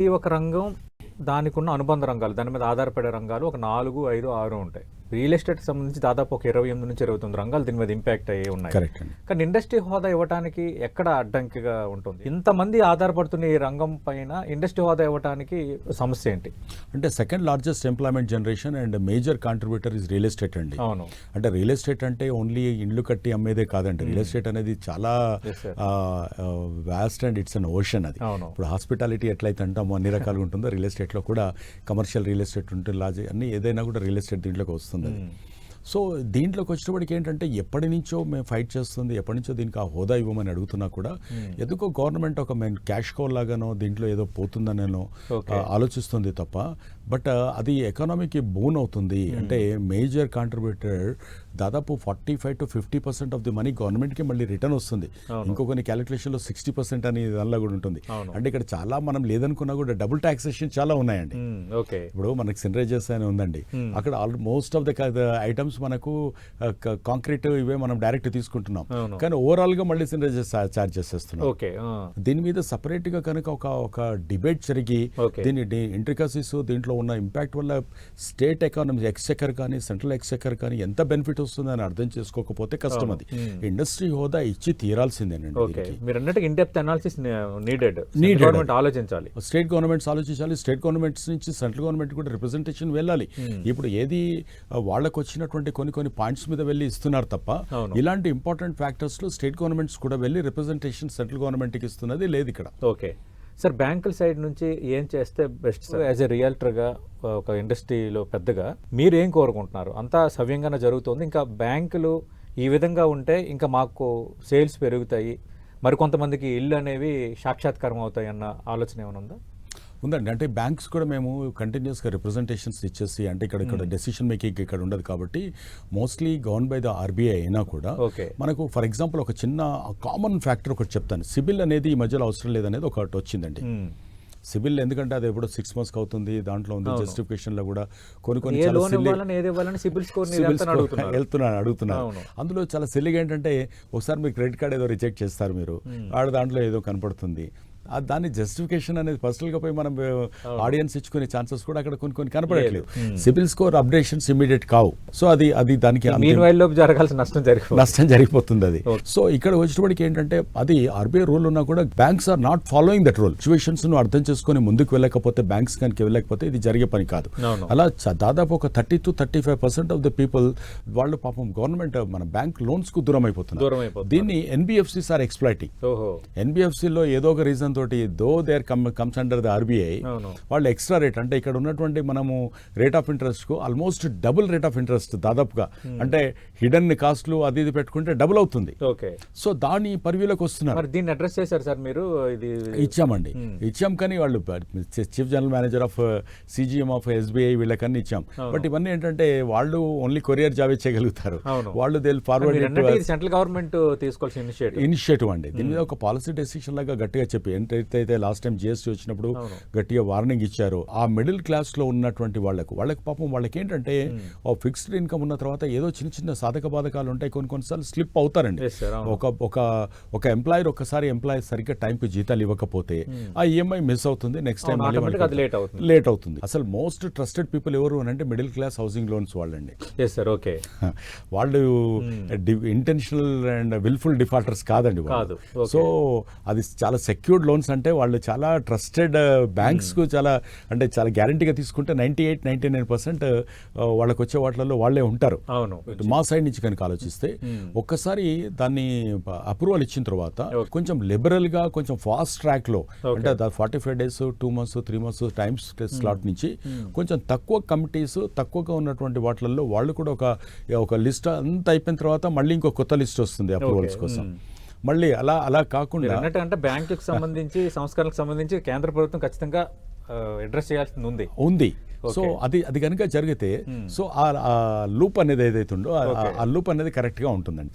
ఈ ఒక రంగం దానికున్న అనుబంధ రంగాలు, దాని మీద ఆధారపడే రంగాలు ఒక 4, 5, 6 ఉంటాయి. రియల్ ఎస్టేట్‌కి సంబంధించి దాదాపు ఒక 28-29 రంగాలు దీని మీద ఇంపాక్ట్ అయ్యి ఉన్నాయి. కరెక్ట్ అండి. కానీ ఇండస్ట్రీ హోదా ఇవ్వటానికి ఎక్కడ అడ్డంకిగా ఉంటుంది? ఇంతమంది ఆధారపడుతున్న ఈ రంగం పైన ఇండస్ట్రీ హోదా ఇవ్వటానికి సమస్య ఏంటి? అంటే second largest employment generation and major contributor is real estate అండి. అవును. అంటే రియల్ ఎస్టేట్ అంటే ఓన్లీ ఇండ్లు కట్టి అమ్మేదే కాదండి. రియల్ ఎస్టేట్ అనేది చాలా vast and it's an ocean అది. అవును. ఇప్పుడు హాస్పిటాలిటీ ఎట్లయితే అంటామో అన్ని రకాలుగా ఉంటుందో రియల్ ఎస్టేట్లో కూడా కమర్షియల్ రియల్ ఎస్టేట్ ఉంటుంది, లార్జ్ అన్ని ఏదైనా కూడా రియల్ ఎస్టేట్ దీంట్లోకి వస్తుంది. సో దీంట్లోకి వచ్చినప్పటికి ఏంటంటే ఎప్పటి నుంచో మేము ఫైట్ చేస్తుంది, ఎప్పటి నుంచో దీనికి ఆ హోదా ఇవ్వమని అడుగుతున్నా కూడా ఎందుకో గవర్నమెంట్ ఒక మేము క్యాష్ కో లాగానో దీంట్లో ఏదో పోతుందనేనో ఆలోచిస్తుంది తప్ప, బట్ అది ఎకానమీకి బూన్ అవుతుంది. అంటే మేజర్ కాంట్రిబ్యూటర్ దాదాపు 45-50% ఆఫ్ ది మనీ గవర్నమెంట్కి మళ్ళీ రిటర్న్ వస్తుంది. ఇంకో కొన్ని క్యాలిక్యులేషన్లో 60% అని దానిలో కూడా ఉంటుంది. అంటే ఇక్కడ చాలా మనం లేదనుకున్నా కూడా డబుల్ టాక్సేషన్ చాలా ఉన్నాయండి. ఇప్పుడు మనకి సినరేజెస్ అని ఉందండి, అక్కడ మోస్ట్ ఆఫ్ ద ఐటమ్స్ మనకు కాంక్రీట్ ఇవే మనం డైరెక్ట్ తీసుకుంటున్నాం, కానీ ఓవరాల్ గా మళ్ళీ సినరేజెస్ చార్జ్ చేసేస్తున్నాం. దీని మీద సపరేట్ గా కనుక ఒక డిబేట్ జరిగి దీని ఇంట్రికసీస్ దీంట్లో ఉన్న ఇంపాక్ట్ వల్ల స్టేట్ ఎకానమీ ఎక్స్చెకర్ కానీ సెంట్రల్ ఎక్స్చెకర్ కానీ ఎంత బెనిఫిట్ వస్తుందని అర్థం చేసుకోకపోతే కష్టం. అది ఇండస్ట్రీ హోదా ఇచ్చి తీరాల్సిందేనండి. ఆలోచించాలి, స్టేట్ గవర్నమెంట్స్ ఆలోచించాలి, స్టేట్ గవర్నమెంట్స్ నుంచి సెంట్రల్ గవర్నమెంట్ కూడా రిప్రజెంటేషన్ వెళ్ళాలి. ఇప్పుడు ఏది వాళ్ళకు వచ్చినటువంటి కొన్ని పాయింట్స్ మీద వెళ్ళి ఇస్తున్నారు తప్ప ఇలాంటి ఇంపార్టెంట్ ఫ్యాక్టర్స్ లో స్టేట్ గవర్నమెంట్స్ కూడా వెళ్ళి రిప్రజెంటేషన్ సెంట్రల్ గవర్నమెంట్ కి ఇస్తున్నది లేదు ఇక్కడ. ఓకే సార్, బ్యాంకుల సైడ్ నుంచి ఏం చేస్తే బెస్ట్ సార్? యాజ్ ఎ రియల్టర్గా ఒక ఇండస్ట్రీలో పెద్దగా మీరు ఏం కోరుకుంటున్నారు? అంతా సవ్యంగానే జరుగుతుంది, ఇంకా బ్యాంకులు ఈ విధంగా ఉంటే ఇంకా మాకు సేల్స్ పెరుగుతాయి, మరికొంతమందికి ఇల్లు అనేవి సాక్షాత్కారం అవుతాయి అన్న ఆలోచన ఏమైనా ఉందా? ఉందండి. అంటే బ్యాంక్స్ కూడా మేము కంటిన్యూస్గా రిప్రజెంటేషన్స్ ఇచ్చేసి, అంటే ఇక్కడ డెసిషన్ మేకింగ్ ఇక్కడ ఉండదు కాబట్టి mostly govern by the RBI అయినా కూడా మనకు ఫర్ ఎగ్జాంపుల్ ఒక చిన్న కామన్ ఫ్యాక్టర్ ఒకటి చెప్తాను. సిబిల్ అనేది ఈ మధ్యలో అవసరం లేదనేది ఒకటి వచ్చిందండి. సిబిల్ ఎందుకంటే అది ఎప్పుడో 6 months అవుతుంది, దాంట్లో ఉంది జస్టిఫికేషన్ లో కూడా కొన్ని అడుగుతున్నారు. అందులో చాలా సిల్లిగా ఏంటంటే ఒకసారి మీ క్రెడిట్ కార్డ్ ఏదో రిజెక్ట్ చేస్తారు, మీరు దాంట్లో ఏదో కనపడుతుంది, దాన్ని జస్టిఫికేషన్ అనేది పర్సనల్ గా పోయి మనం ఆడియన్స్ ఇచ్చుకునే ఛాన్సెస్ కూడా అక్కడ కొన్ని కనపడట్లేదు. సిబిల్ స్కోర్ అప్డేషన్స్ ఇమీడియట్ కావు. సో అది దానికి నష్టం జరిగిపోతుంది అది. సో ఇక్కడ వచ్చేటప్పటికి ఏంటంటే అది ఆర్బీఐ రూల్ ఉన్నా కూడా banks are not following that rule. Situations ను అర్థం చేసుకుని ముందుకు వెళ్ళకపోతే, బ్యాంక్స్ కనుక వెళ్ళకపోతే ఇది జరిగే పని కాదు. అలా దాదాపు ఒక 30-35% ఆఫ్ ద పీపుల్ వాళ్ళు పాపం గవర్నమెంట్ మన బ్యాంక్ లోన్స్ కు దూరం అయిపోతున్నారు. దీన్ని ఎన్బిఎఫ్సిస్ ఆర్ ఎక్స్ప్లాయిటింగ్. ఎన్బిఎఫ్సిలో ఏదో ఒక రీజన్ తోటి though they comes under the RBI, వాళ్ళు ఎక్స్ట్రా రేట్ అంటే ఇక్కడ ఉన్నటువంటి మనము రేట్ ఆఫ్ ఇంట్రెస్ట్ కు almost double rate of interest దాదాపుగా, అంటే హిడెన్ కాస్ట్లు అది ఇది పెట్టుకుంటే డబుల్ అవుతుంది. సో దాని పరివిలోకి వస్తున్నారు. దీన్ని అడ్రస్ చేశారు సార్ మీరు? ఇచ్చాం కానీ వాళ్ళు chief general manager of CGM of SBI వీళ్ళకన్నీ ఇచ్చాం. బట్ ఇవన్నీ ఏంటంటే వాళ్ళు ఓన్లీ కొరియర్ జాబ్ ఇచ్చేయగలుగుతారు. వాళ్ళు ఫార్వర్డ్ సెంట్రల్ గవర్నమెంట్ తీసుకోవాల్సిన ఇనిషియేటివ్ అండి. దీని మీద ఒక పాలసీ డెసిషన్ లాగా గట్టిగా చెప్పి అయితే లాస్ట్ టైం జిఎస్టీ వచ్చినప్పుడు గట్టిగా వార్నింగ్ ఇచ్చారు. ఆ మిడిల్ క్లాస్ లో ఉన్నటువంటి వాళ్ళకి పాపం వాళ్ళకి ఏంటంటే ఫిక్స్డ్ ఇన్కమ్ ఉన్న తర్వాత ఏదో చిన్న సాధక బాధకాలు ఉంటాయి, కొన్నిసార్లు స్లిప్ అవుతారండి. ఒక ఎంప్లాయర్ ఎంప్లాయర్ సరిగ్గా టైంకి జీతాలు ఇవ్వకపోతే ఆ ఈఎంఐ మిస్ అవుతుంది, నెక్స్ట్ టైం లేట్ అవుతుంది. అసలు మోస్ట్ ట్రస్టెడ్ పీపుల్ ఎవరు అంటే మిడిల్ క్లాస్ హౌసింగ్ లోన్స్ వాళ్ళండి. వాళ్ళు ఇంటెన్షనల్ అండ్ విల్ఫుల్ డిఫాల్టర్స్ కాదండి. సో అది చాలా సెక్యూర్డ్ లోన్స్, అంటే వాళ్ళు చాలా ట్రస్టెడ్ బ్యాంక్స్ కు చాలా గ్యారంటీగా తీసుకుంటే 98-99% వాళ్ళకి వచ్చే వాటిలలో వాళ్ళే ఉంటారు. మా సైడ్ నుంచి కనుక ఆలోచిస్తే ఒక్కసారి దాన్ని అప్రూవల్ ఇచ్చిన తర్వాత కొంచెం లిబరల్ గా కొంచెం ఫాస్ట్ ట్రాక్ లో, అంటే 45 days 2 months 3 months times slot నుంచి కొంచెం తక్కువ కమిటీస్ తక్కువగా ఉన్నటువంటి వాటిలలో వాళ్ళు కూడా ఒక లిస్ట్ అంతా అయిపోయిన తర్వాత మళ్ళీ ఇంకో కొత్త లిస్ట్ వస్తుంది అప్రూవల్స్ కోసం. మళ్ళీ అలా కాకుండా అంటే బ్యాంకుకి సంబంధించి సంస్కరణకు సంబంధించి కేంద్ర ప్రభుత్వం ఖచ్చితంగా అడ్రస్ చేయాల్సింది ఉంది. సో అది కనుక జరిగితే సో ఆ లూప్ అనేది ఏదైతే ఉందో ఆ లూప్ అనేది కరెక్ట్ గా ఉంటుందండి.